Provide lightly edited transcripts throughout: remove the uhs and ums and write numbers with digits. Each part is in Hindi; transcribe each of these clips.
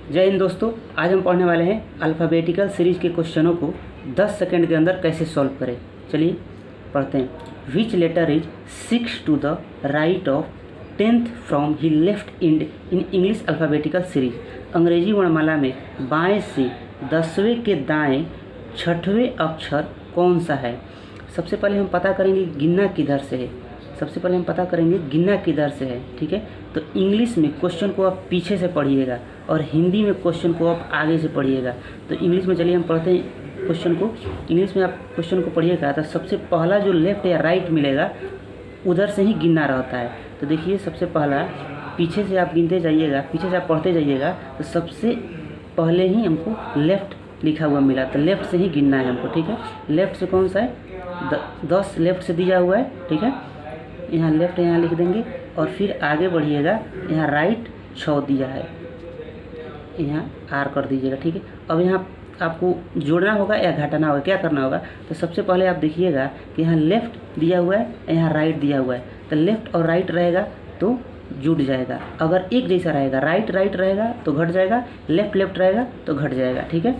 जय हिंद दोस्तों। आज हम पढ़ने वाले हैं अल्फ़ाबेटिकल सीरीज के क्वेश्चनों को 10 सेकंड के अंदर कैसे सॉल्व करें। चलिए पढ़ते हैं। Which letter is 6 to the right of 10th from he left in English alphabetical series. अंग्रेजी वर्णमाला में बाएं से 10वें के दाएं 6वें अक्षर कौन सा है। सबसे पहले हम पता करेंगे गिनना किधर से है। गिनना किधर से है, ठीक है। तो इंग्लिश में क्वेश्चन को आप पीछे से पढ़िएगा और हिंदी में क्वेश्चन को आप आगे से पढ़िएगा। तो इंग्लिश में चलिए हम पढ़ते हैं क्वेश्चन को। इंग्लिश में आप क्वेश्चन को पढ़िएगा तो सबसे पहला जो लेफ्ट या राइट मिलेगा उधर से ही गिनना रहता है। तो देखिए सबसे पहला पीछे से आप गिनते जाइएगा, पीछे से आप पढ़ते जाइएगा तो सबसे पहले ही हमको लेफ़्ट लिखा हुआ मिला, तो लेफ़्ट से ही गिनना है हमको, ठीक है। लेफ़्ट से कौन सा है, 10 लेफ़्ट से दिया हुआ है, ठीक है। यहाँ लेफ़्ट यहाँ लिख देंगे और फिर आगे बढ़िएगा, यहाँ राइट 6 दिया है, यहाँ आर कर दीजिएगा, ठीक है। अब यहाँ आपको जोड़ना होगा या घटाना होगा, क्या करना होगा। तो सबसे पहले आप देखिएगा कि यहाँ लेफ़्ट दिया हुआ है, यहाँ राइट दिया हुआ है। तो लेफ़्ट और राइट रहेगा तो जुड़ जाएगा। अगर एक जैसा रहेगा, राइट राइट रहेगा तो घट जाएगा, लेफ़्ट लेफ़्ट रहेगा तो घट जाएगा, ठीक है।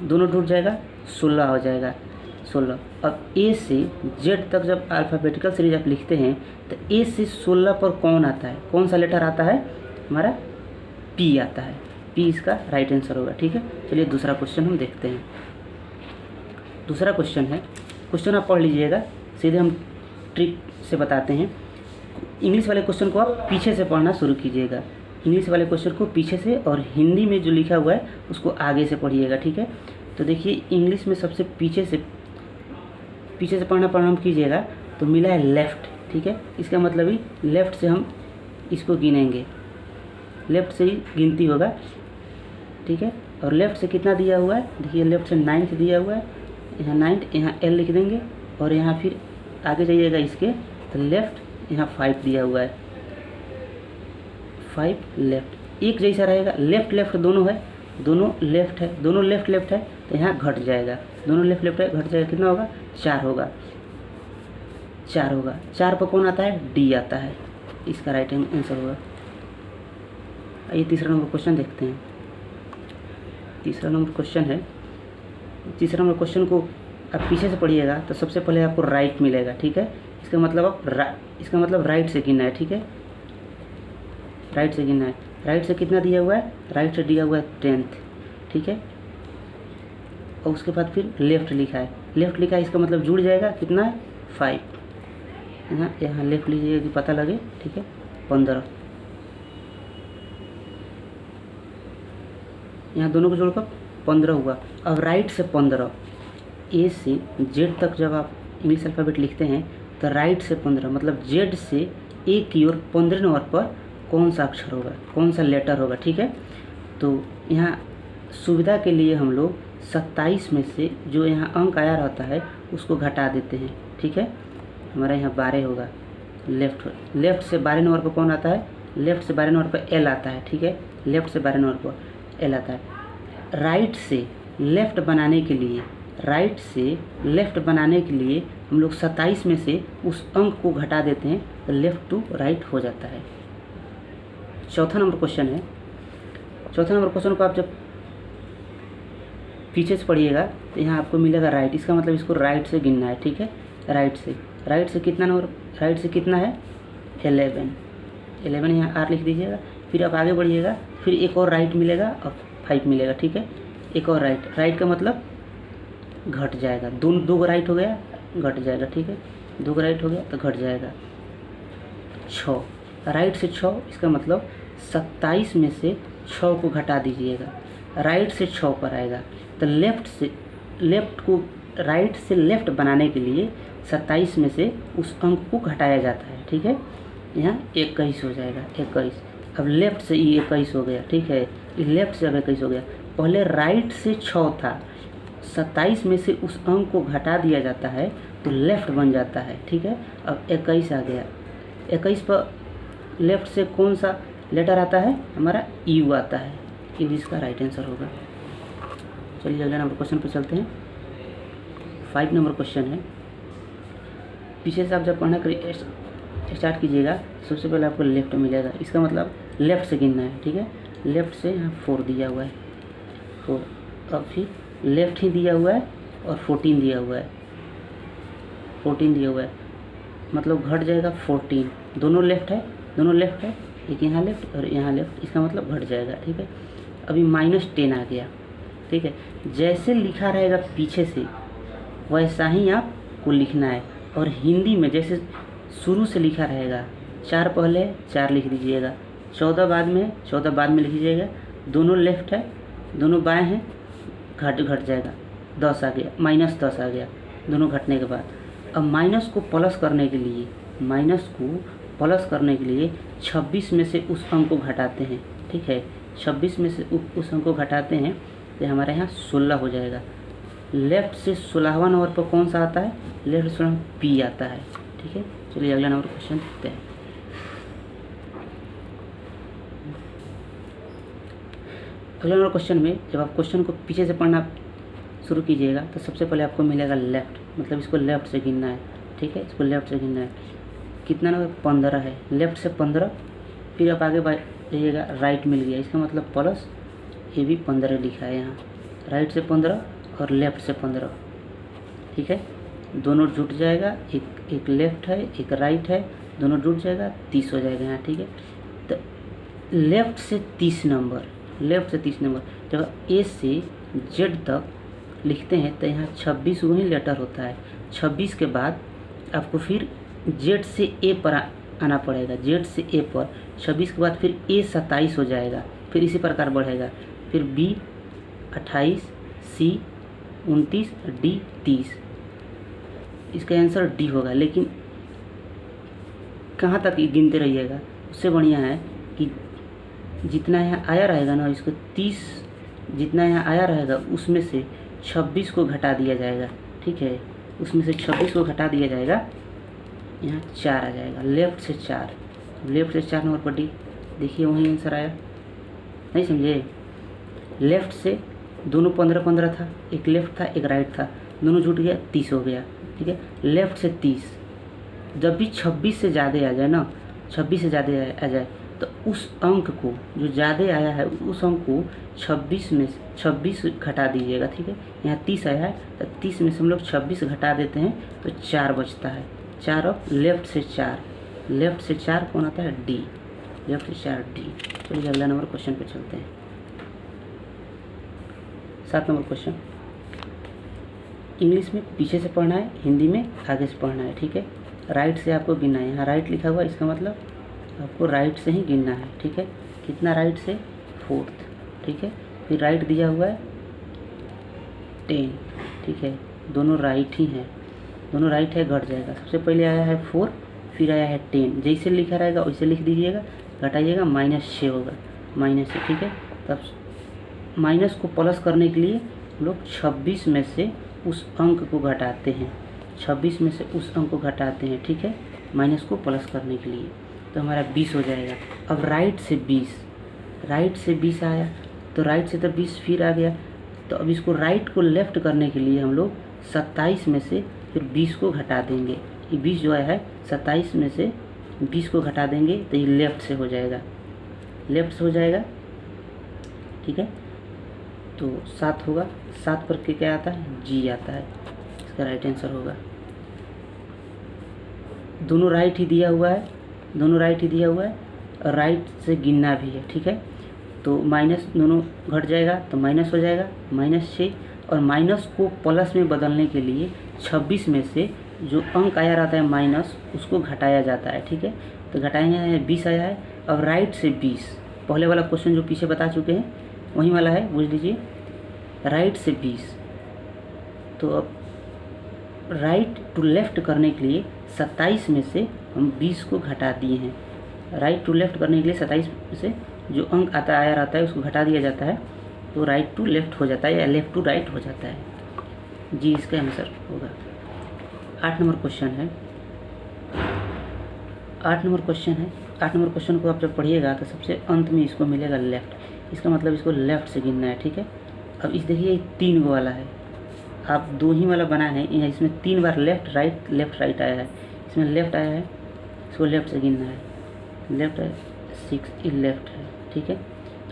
दोनों जुड़ जाएगा, 16 हो जाएगा, 16। अब ए से जेड तक जब अल्फ़ाबेटिकल सीरीज आप लिखते हैं तो ए से 16 पर कौन आता है, कौन सा लेटर आता है, हमारा पी आता है। पी इसका राइट आंसर होगा, ठीक है। चलिए दूसरा क्वेश्चन हम देखते हैं। दूसरा क्वेश्चन है, क्वेश्चन आप पढ़ लीजिएगा, सीधे हम ट्रिक से बताते हैं। इंग्लिश वाले क्वेश्चन को आप पीछे से पढ़ना शुरू कीजिएगा। इंग्लिश वाले क्वेश्चन को पीछे से और हिंदी में जो लिखा हुआ है उसको आगे से पढ़िएगा, ठीक है। तो देखिए इंग्लिश में सबसे पीछे से पढ़ना प्रारंभ कीजिएगा तो मिला है लेफ़्ट, ठीक है। इसका मतलब ही लेफ़्ट से हम इसको गिनेंगे, लेफ़्ट से ही गिनती होगा, ठीक है। और लेफ़्ट से कितना दिया हुआ है, देखिए लेफ़्ट से 9th दिया हुआ है, यहाँ 9th, यहाँ एल लिख देंगे और यहाँ फिर आगे जाइएगा इसके तो लेफ़्ट यहाँ 5 दिया हुआ है, 5 लेफ़्ट एक जैसा रहेगा, लेफ़्ट लेफ़्ट दोनों है, दोनों लेफ़्ट है, दोनों लेफ़्ट लेफ़्ट है तो यहाँ घट जाएगा, दोनों लेफ़्ट लेफ़्ट है घट जाएगा, कितना होगा 4 होगा, 4 होगा। 4 पर कौन आता है, डी आता है, इसका राइट आंसर होगा। आइए तीसरा नंबर क्वेश्चन देखते हैं। तीसरा नंबर क्वेश्चन है, तीसरा नंबर क्वेश्चन को आप पीछे से पढ़िएगा तो सबसे पहले आपको राइट मिलेगा, ठीक है। इसका मतलब आप राइट से गिनना है, ठीक है। राइट से गिनना है। राइट से कितना दिया हुआ है, राइट से दिया हुआ है 10th, ठीक है। और उसके बाद फिर लेफ़्ट लिखा है, लेफ़्ट लिखा है, इसका मतलब जुड़ जाएगा, कितना है 5, यहाँ लेफ़्ट लीजिएगा कि पता लगे, ठीक है। 15, यहाँ दोनों को जोड़कर 15 हुआ। अब राइट से 15, ए से जेड तक जब आप इंग्लिश अल्फ़ाबेट लिखते हैं तो राइट से 15 मतलब जेड से ए की ओर 15 नंबर पर कौन सा अक्षर होगा, कौन सा लेटर होगा, ठीक है। तो यहाँ सुविधा के लिए हम लोग 27 में से जो यहाँ अंक आया रहता है उसको घटा देते हैं, ठीक है। हमारा यहाँ 12 होगा। लेफ़्ट से 12 नंबर पर कौन आता है, लेफ़्ट से 12 नंबर पर एल आता है, ठीक है। लेफ़्ट से 12 नंबर पर एल आता है। राइट से लेफ़्ट बनाने के लिए हम लोग 27 में से उस अंक को घटा देते हैं तो लेफ़्ट टू राइट हो जाता है। चौथा नंबर क्वेश्चन है। चौथा नंबर क्वेश्चन को आप जब पीछे से पढ़िएगा तो यहाँ आपको मिलेगा राइट, इसका मतलब इसको राइट से गिनना है, ठीक है। राइट से कितना नंबर, राइट से कितना है 11 यहाँ आर लिख दीजिएगा। फिर आप आगे बढ़िएगा, फिर एक और राइट मिलेगा और 5 मिलेगा, ठीक है। एक और राइट का मतलब घट जाएगा, दो को राइट हो गया घट जाएगा, ठीक है। 2 राइट हो गया तो घट जाएगा। 6, राइट से 6, इसका मतलब 27 में से 6 को घटा दीजिएगा, राइट से 6 पर आएगा। तो लेफ़्ट को राइट से लेफ़्ट बनाने के लिए 27 में से उस अंक को घटाया जाता है, ठीक है। यहाँ 21 हो जाएगा, 21। अब लेफ़्ट से ये 21 हो गया, ठीक है। लेफ़्ट से अब 21 हो गया। पहले राइट से 6 था, 27 में से उस अंक को घटा दिया जाता है तो लेफ़्ट बन जाता है, ठीक है। अब 21 आ गया। 21 पर लेफ़्ट से कौन सा लेटर आता है, हमारा यू आता है, यू इसका राइट आंसर होगा। चलिए अगले नंबर क्वेश्चन पर चलते हैं। 5 नंबर क्वेश्चन है। पीछे से आप जब पढ़ना स्टार्ट कीजिएगा सबसे पहले आपको लेफ़्ट मिलेगा, इसका मतलब लेफ़्ट से गिनना है, ठीक है। लेफ़्ट से यहाँ 4 दिया हुआ है 4, अब फिर लेफ़्ट ही दिया हुआ है और 14 दिया हुआ है 14 दिया हुआ है, मतलब घट जाएगा 14। दोनों लेफ़्ट है, एक यहाँ लेफ़्ट और यहाँ लेफ़्ट, इसका मतलब घट जाएगा। ठीक है, अभी -10 आ गया। ठीक है, जैसे लिखा रहेगा पीछे से वैसा ही आपको लिखना है। और हिंदी में जैसे शुरू से लिखा रहेगा 4 पहले 4 लिख दीजिएगा, 14 बाद में 14 बाद में लिख दीजिएगा। दोनों लेफ़्ट है, दोनों बाएं हैं, घट जाएगा 10 आ गया, -10 आ गया दोनों घटने के बाद। अब माइनस को प्लस करने के लिए 26 में से उस अंक को घटाते हैं। ठीक है, 26 में से उस अंक को घटाते हैं तो हमारे यहाँ 16 हो जाएगा। लेफ़्ट से 16वां नंबर पर कौन सा आता है? लेफ़्ट से पी आता है। ठीक है, चलिए अगला नंबर क्वेश्चन देखते हैं। अगला नंबर क्वेश्चन में जब आप क्वेश्चन को पीछे से पढ़ना शुरू कीजिएगा तो सबसे पहले आपको मिलेगा लेफ़्ट, मतलब इसको लेफ़्ट से गिनना है। ठीक है, इसको लेफ़्ट से गिनना है। कितना नंबर? 15 है, लेफ़्ट से 15। फिर आप आगे जाइएगा, राइट मिल गया, इसका मतलब प्लस, ये भी 15 लिखा है यहाँ। राइट से 15 और लेफ़्ट से 15। ठीक है, दोनों जुट जाएगा, एक लेफ़्ट है एक राइट है, दोनों जुट जाएगा, 30 हो जाएगा यहाँ। ठीक है, तो लेफ़्ट से 30 नंबर जब ए से जेड तक लिखते हैं तो यहाँ 26 वही लेटर होता है। 26 के बाद आपको फिर जेड से ए पर आना पड़ेगा, जेड से ए पर। 26 के बाद फिर ए 27 हो जाएगा, फिर इसी प्रकार बढ़ेगा, फिर बी 28, सी 29, डी 30। इसका आंसर डी होगा। लेकिन कहाँ तक गिनते रहिएगा, उससे बढ़िया है कि जितना यहाँ आया रहेगा ना, इसको 30 जितना यहाँ आया रहेगा उसमें से 26 को घटा दिया जाएगा। ठीक है, उसमें से 26 को घटा दिया जाएगा, यहाँ 4 आ जाएगा। लेफ़्ट से 4 नंबर पर डी, देखिए वही आंसर आया। नहीं समझे? लेफ़्ट से दोनों 15-15 था, एक लेफ़्ट था एक राइट था, दोनों जुट गया 30 हो गया। ठीक है, लेफ़्ट से 30, जब भी 26 से ज़्यादा आ जाए ना, 26 से ज़्यादा आ जाए तो उस अंक को जो ज़्यादा आया है उस अंक को 26 में 26 घटा दीजिएगा। ठीक है, यहाँ 30 आया है तो 30 में से हम लोग 26 घटा देते हैं तो 4 बचता है। 4 अब लेफ़्ट से 4 कौन आता है? डी, लेफ़्ट से 4 डी। चलिए अगला नंबर क्वेश्चन पे चलते हैं। 7 नंबर क्वेश्चन, इंग्लिश में पीछे से पढ़ना है, हिंदी में आगे से पढ़ना है। ठीक है, राइट से आपको गिनना है। यहाँ राइट लिखा हुआ है, इसका मतलब आपको राइट से ही गिनना है। ठीक है, कितना राइट से? 4। ठीक है, फिर राइट दिया हुआ है 10। ठीक है, दोनों राइट ही हैं, दोनों राइट है, घट जाएगा। सबसे पहले आया है 4, फिर आया है 10। जैसे लिखा रहेगा वैसे लिख दीजिएगा, घटाइएगा, -6 होगा, -6। ठीक है, तब माइनस को प्लस करने के लिए हम लोग 26 में से उस अंक को घटाते हैं, 26 में से उस अंक को घटाते हैं। ठीक है, माइनस को प्लस करने के लिए, तो हमारा 20 हो जाएगा। अब राइट से 20 आया तो राइट से तो 20 फिर आ गया, तो अब इसको राइट को लेफ़्ट करने के लिए हम लोग 27 में से फिर 20 को घटा देंगे। ये 20 जो आया है 27 में से 20 को घटा देंगे तो ये लेफ़्ट से हो जाएगा, ठीक है, तो 7 होगा। 7 पर के क्या आता है? जी आता है, इसका राइट आंसर होगा। दोनों राइट ही दिया हुआ है और राइट से गिनना भी है। ठीक है, तो माइनस दोनों घट जाएगा तो माइनस हो जाएगा, -6। और माइनस को प्लस में बदलने के लिए 26 में से जो अंक आया रहता है माइनस, उसको घटाया जाता है। ठीक है, तो घटाएंगे, 20 आया है। अब राइट से 20, पहले वाला क्वेश्चन जो पीछे बता चुके हैं वही वाला है, बुझ लीजिए। राइट से 20, तो अब राइट टू लेफ़्ट करने के लिए 27 में से हम 20 को घटा दिए हैं। राइट टू लेफ़्ट करने के लिए 27 में से जो अंक आया रहता है उसको घटा दिया जाता है, तो राइट टू लेफ़्ट हो जाता है या लेफ़्ट टू राइट हो जाता है। जी इसका आंसर होगा। 8 नंबर क्वेश्चन है। 8 नंबर क्वेश्चन को आप जब पढ़िएगा तो सबसे अंत में इसको मिलेगा लेफ़्ट, इसका मतलब इसको लेफ़्ट से गिनना है। ठीक है, अब इस देखिए 3 गो वाला है, आप 2 ही वाला बनाए हैं, इसमें 3 बार लेफ़्ट राइट आया है, इसमें लेफ़्ट आया है, इसको लेफ़्ट से गिनना है। लेफ़्ट है 6, ये लेफ़्ट है। ठीक है,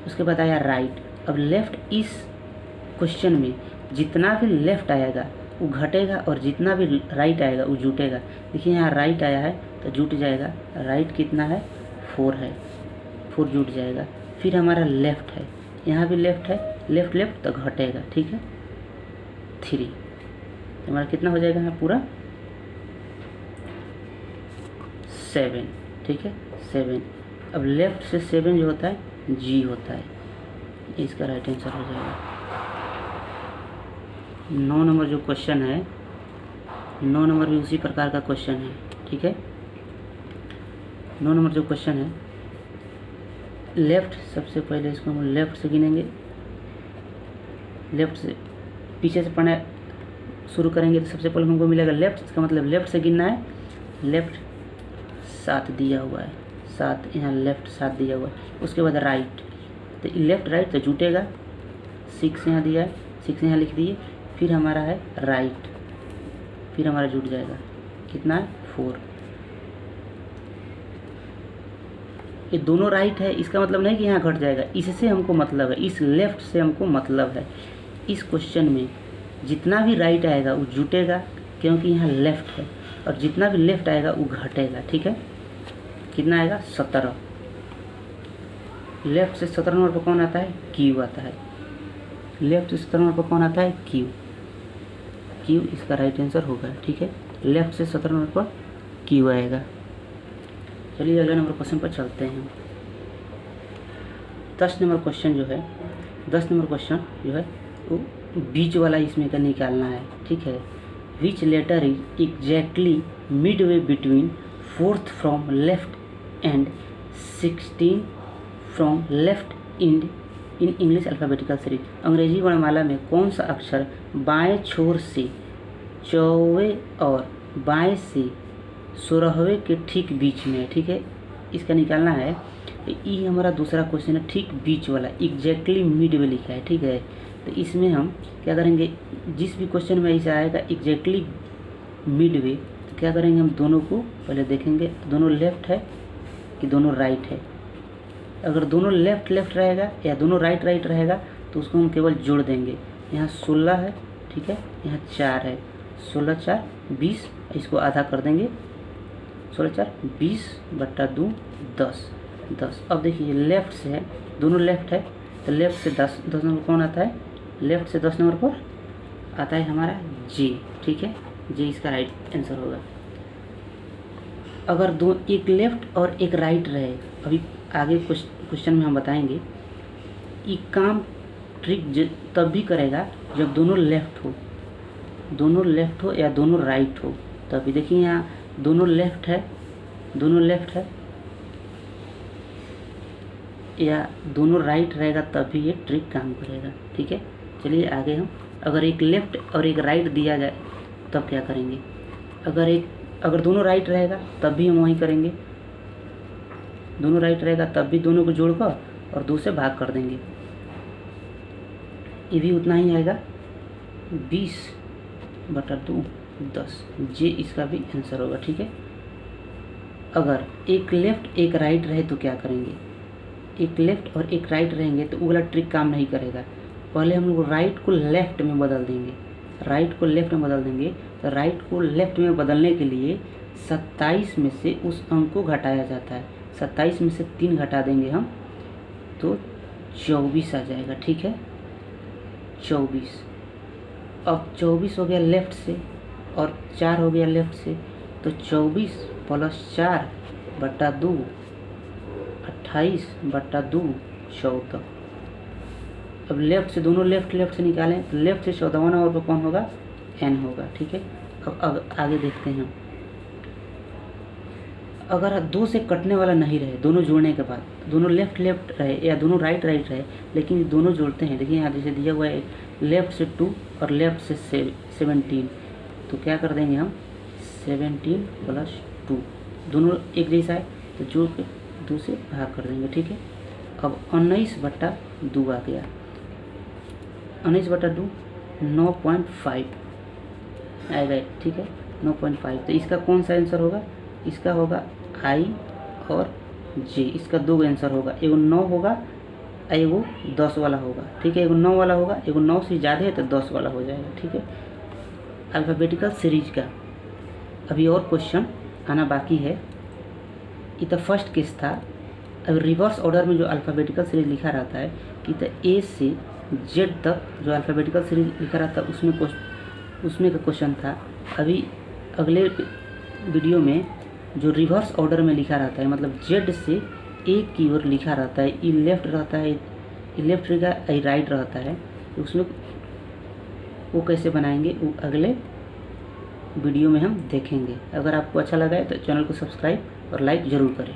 उसके बाद आया राइट। अब लेफ्ट, इस क्वेश्चन में जितना भी लेफ्ट आएगा वो घटेगा और जितना भी राइट आएगा वो जुटेगा। देखिए यहाँ राइट आया है तो जुट जाएगा, राइट कितना है 4 है, 4 जुट जाएगा। फिर हमारा लेफ्ट है, यहाँ भी लेफ्ट है, लेफ्ट लेफ्ट तो घटेगा, ठीक है 3। तो हमारा कितना हो जाएगा यहाँ पूरा 7, ठीक है 7। अब लेफ्ट से 7 जो होता है जी होता है, इसका राइट आंसर हो जाएगा। 9 नंबर जो क्वेश्चन है, 9 नंबर भी उसी प्रकार का क्वेश्चन है, ठीक है। 9 नंबर जो क्वेश्चन है, लेफ्ट, सबसे पहले इसको हम लेफ्ट से गिनेंगे, लेफ्ट से पीछे से पढ़ना शुरू करेंगे तो सबसे पहले हमको मिलेगा लेफ्ट। इसका मतलब लेफ्ट से गिनना है। लेफ्ट 7 दिया हुआ है, 7 यहाँ लेफ्ट 7 दिया हुआ है। उसके बाद राइट, तो लेफ्ट राइट तो जुटेगा, 6 यहाँ दिया है, 6 यहाँ लिख दिए। फिर हमारा है राइट, फिर हमारा जुट जाएगा, कितना है 4। ये दोनों राइट है, इसका मतलब नहीं कि यहाँ घट जाएगा, इससे हमको मतलब है, इस लेफ्ट से हमको मतलब है। इस क्वेश्चन में जितना भी राइट आएगा वो जुटेगा क्योंकि यहाँ लेफ्ट है, और जितना भी लेफ्ट आएगा वो घटेगा, ठीक है। कितना आएगा 17। लेफ्ट से 17 नंबर पर कौन आता है, क्यू आता है। लेफ्ट से 17 नंबर पर कौन आता है, क्यू, क्यू इसका राइट आंसर होगा, ठीक है। लेफ्ट से 17 नंबर पर क्यू आएगा। चलिए अगले नंबर क्वेश्चन पर चलते हैं। 10 नंबर क्वेश्चन जो है, 10 नंबर क्वेश्चन जो है वो बीच वाला इसमें का निकालना है, ठीक है। Which letter is exactly midway between 4th from left and 16 from left in English alphabetical series. अंग्रेजी वर्णमाला में कौन सा अक्षर बाएं छोर से 14वें और बाएं से 16वें के ठीक बीच में है, ठीक है। इसका निकालना है। ये हमारा दूसरा क्वेश्चन है, ठीक बीच वाला, एग्जैक्टली मिडवे लिखा है, ठीक है। तो इसमें हम क्या करेंगे, जिस भी क्वेश्चन में ऐसा आएगा एग्जैक्टली मिडवे, तो क्या करेंगे हम दोनों को पहले देखेंगे, दोनों लेफ्ट है कि दोनों राइट है। अगर दोनों लेफ्ट लेफ्ट रहेगा या दोनों राइट राइट रहेगा तो उसको हम केवल जोड़ देंगे। यहाँ 16 है, ठीक है, यहाँ 4 है, 16 4 20, इसको आधा कर देंगे, 16 4 20 बट्टा 2 10 10। अब देखिए लेफ्ट से है, दोनों लेफ्ट है तो लेफ्ट से 10 नंबर कौन आता है, लेफ्ट से 10 नंबर पर आता है हमारा जे, ठीक है, जे इसका राइट आंसर होगा। अगर दो, एक लेफ्ट और एक राइट रहे, अभी आगे क्वेश्चन में हम बताएंगे, ये काम ट्रिक तब भी करेगा जब दोनों लेफ्ट हो, दोनों लेफ्ट हो या दोनों राइट हो। तभी देखिए यहाँ दोनों लेफ्ट है, दोनों लेफ्ट है या दोनों राइट रहेगा तभी ये ट्रिक काम करेगा, ठीक है। चलिए आगे हम, अगर एक लेफ्ट और एक राइट दिया जाए तब क्या करेंगे। अगर दोनों राइट रहेगा तब भी हम वही करेंगे, दोनों राइट रहेगा तब भी दोनों को जोड़कर और 2 से भाग कर देंगे, ये भी उतना ही आएगा 20 बटा 2 10, जे इसका भी आंसर होगा, ठीक है। अगर एक लेफ्ट एक राइट रहे तो क्या करेंगे, एक लेफ्ट और एक राइट रहेंगे तो वो वाला ट्रिक काम नहीं करेगा। पहले हम लोग राइट को लेफ्ट में बदल देंगे, राइट को लेफ्ट में बदल देंगे। तो राइट को लेफ्ट में बदलने के लिए 27 में से उस अंक को घटाया जाता है, 27 में से 3 घटा देंगे हम तो 24 आ जाएगा, ठीक है 24। अब 24 हो गया लेफ्ट से और 4 हो गया लेफ्ट से, तो 24 प्लस 4 बटा 2 28 बटा 2 14। अब लेफ्ट से दोनों लेफ्ट से निकालें तो लेफ्ट से 14वां नंबर पर कौन होगा, एन होगा, ठीक है। अब आगे देखते हैं, अगर 2 से कटने वाला नहीं रहे, दोनों जोड़ने के बाद दोनों लेफ्ट रहे या दोनों राइट रहे, लेकिन दोनों जोड़ते हैं। देखिए यहाँ जैसे दिया हुआ है लेफ्ट से 2 और लेफ्ट से 17, तो क्या कर देंगे हम 17 प्लस 2, दोनों एक जैसा है तो जोड़ के 2 से भाग कर देंगे, ठीक है। अब 19 बटा 2 आ गया, 19 बटा 2 9.5 आएगा, ठीक है 9.5। तो इसका कौन सा आंसर होगा, इसका होगा आई और जे, इसका 2 आंसर होगा, एगो 9 होगा एगो 10 वाला होगा, ठीक है, एगो 9 वाला होगा, एगो 9 से ज़्यादा है तो 10 वाला हो जाएगा, ठीक है। अल्फ़ाबेटिकल सीरीज का अभी और क्वेश्चन आना बाकी है। ये तो फर्स्ट केस था। अब रिवर्स ऑर्डर में जो अल्फ़ाबेटिकल सीरीज लिखा रहता है कि तो ए से जेड तक जो अल्फ़ाबेटिकल सीरीज लिखा रहता है उसमें का क्वेश्चन था। अभी अगले वीडियो में जो रिवर्स ऑर्डर में लिखा रहता है, मतलब जेड से ए की ओर लिखा रहता है, ई लेफ्ट रहता है, ई लेफ्ट रहेगा, ई राइट रहता है, तो उसमें वो कैसे बनाएंगे वो अगले वीडियो में हम देखेंगे। अगर आपको अच्छा लगा है तो चैनल को सब्सक्राइब और लाइक ज़रूर करें।